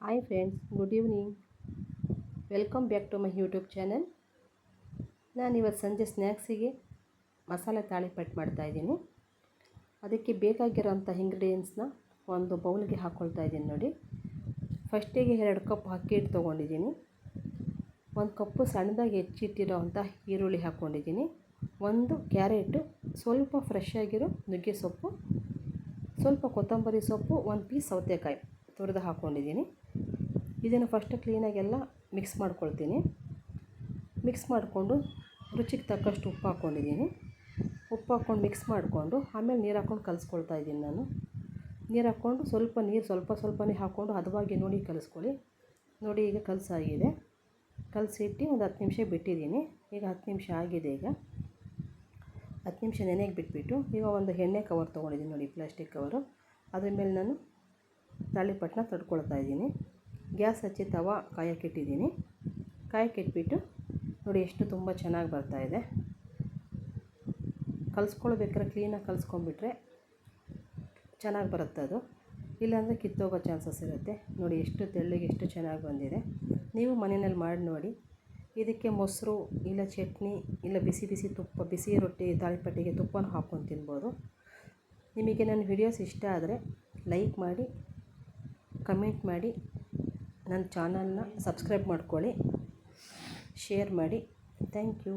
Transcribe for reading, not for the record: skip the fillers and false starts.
Hi friends, good evening. Welcome back to my YouTube channel. ನಾನಿವತ್ತು ಸಂಜೆ ಸ್ನ್ಯಾಕ್ಸಿಗೆ ಮಸಾಲೆ ತಾಳಿಪಟ್ಟು ಮಾಡ್ತಾಯಿದ್ದೀನಿ. ಅದಕ್ಕೆ ಬೇಕಾಗಿರೋಂಥ ಇಂಗ್ರೀಡಿಯೆಂಟ್ಸ್ನ ಒಂದು ಬೌಲ್ಗೆ ಹಾಕ್ಕೊಳ್ತಾ ಇದ್ದೀನಿ ನೋಡಿ. ಫಸ್ಟಿಗೆ 2 ಕಪ್ ಅಕ್ಕಿ ಹಿಟ್ಟು ತೊಗೊಂಡಿದ್ದೀನಿ. 1 ಕಪ್ಪು ಸಣ್ಣದಾಗಿ ಹೆಚ್ಚಿಟ್ಟಿರೋವಂಥ ಈರುಳ್ಳಿ ಹಾಕ್ಕೊಂಡಿದ್ದೀನಿ. 1 ಕ್ಯಾರೆಟು, ಸ್ವಲ್ಪ ಫ್ರೆಶ್ ಆಗಿರೋ ನುಗ್ಗೆ ಸೊಪ್ಪು, ಸ್ವಲ್ಪ ಕೊತ್ತಂಬರಿ ಸೊಪ್ಪು, 1 ಪೀಸ್ ಸೌತೆಕಾಯಿ ತುರಿದು ಹಾಕ್ಕೊಂಡಿದ್ದೀನಿ. ಇದನ್ನು ಫಸ್ಟ್ ಕ್ಲೀನಾಗೆಲ್ಲ ಮಿಕ್ಸ್ ಮಾಡ್ಕೊಳ್ತೀನಿ. ಮಿಕ್ಸ್ ಮಾಡಿಕೊಂಡು ರುಚಿಗೆ ತಕ್ಕಷ್ಟು ಉಪ್ಪು ಹಾಕ್ಕೊಂಡಿದ್ದೀನಿ. ಉಪ್ಪು ಹಾಕ್ಕೊಂಡು ಮಿಕ್ಸ್ ಮಾಡಿಕೊಂಡು ಆಮೇಲೆ ನೀರು ಹಾಕ್ಕೊಂಡು ಕಲಿಸ್ಕೊಳ್ತಾ ಇದ್ದೀನಿ ನಾನು. ನೀರು ಹಾಕ್ಕೊಂಡು ಸ್ವಲ್ಪನೇ ಹಾಕ್ಕೊಂಡು ಹದವಾಗಿ ನೋಡಿ ಕಲಿಸ್ಕೊಳ್ಳಿ. ನೋಡಿ ಈಗ ಕಲಸಾಗಿದೆ. ಕಲಸಿಟ್ಟು ಒಂದು 10 ನಿಮಿಷ ಬಿಟ್ಟಿದ್ದೀನಿ. ಈಗ 10 ನಿಮಿಷ ಆಗಿದೆ. ಈಗ 10 ನಿಮಿಷ ನೆನೆಗೆ ಬಿಟ್ಬಿಟ್ಟು ಈಗ ಒಂದು ಎಣ್ಣೆ ಕವರ್ ತೊಗೊಂಡಿದ್ದೀನಿ ನೋಡಿ, ಪ್ಲಾಸ್ಟಿಕ್ ಕವರು. ಅದ್ರ ಮೇಲೆ ನಾನು ತಾಳಿಪಟ್ಟನ್ನ ತಡ್ಕೊಳ್ತಾ ಇದ್ದೀನಿ. ಗ್ಯಾಸ್ ಹಚ್ಚಿ ತವಾ ಕಾಯಕ್ಕಿಟ್ಟಿದ್ದೀನಿ. ಕಾಯಕ್ಕಿಟ್ಬಿಟ್ಟು ನೋಡಿ ಎಷ್ಟು ತುಂಬ ಚೆನ್ನಾಗಿ ಬರ್ತಾಯಿದೆ. ಕಲಿಸ್ಕೊಳ್ಬೇಕಾದ್ರೆ ಕ್ಲೀನಾಗಿ ಕಲಿಸ್ಕೊಂಡ್ಬಿಟ್ರೆ ಚೆನ್ನಾಗಿ ಬರುತ್ತೆ ಅದು, ಇಲ್ಲಾಂದರೆ ಕಿತ್ತೋಗೋ ಚಾನ್ಸಸ್ ಇರುತ್ತೆ. ನೋಡಿ ಎಷ್ಟು ತೆಳ್ಳಗೆ ಎಷ್ಟು ಚೆನ್ನಾಗಿ ಬಂದಿದೆ. ನೀವು ಮನೆಯಲ್ಲಿ ಮಾಡಿ ನೋಡಿ. ಇದಕ್ಕೆ ಮೊಸರು ಇಲ್ಲ ಚಟ್ನಿ ಇಲ್ಲ ಬಿಸಿ ತುಪ್ಪ, ಬಿಸಿ ರೊಟ್ಟಿ ತಾಳಿಪಟ್ಟಿಗೆ ತುಪ್ಪನ ಹಾಕ್ಕೊಂಡು ತಿನ್ಬೋದು. ನಿಮಗೆ ನನ್ನ ವಿಡಿಯೋಸ್ ಇಷ್ಟ ಆದರೆ ಲೈಕ್ ಮಾಡಿ, ಕಮೆಂಟ್ ಮಾಡಿ, ನನ್ನ ಚಾನಲ್ನ ಸಬ್ಸ್ಕ್ರೈಬ್ ಮಾಡ್ಕೊಳ್ಳಿ, ಶೇರ್ ಮಾಡಿ. Thank you.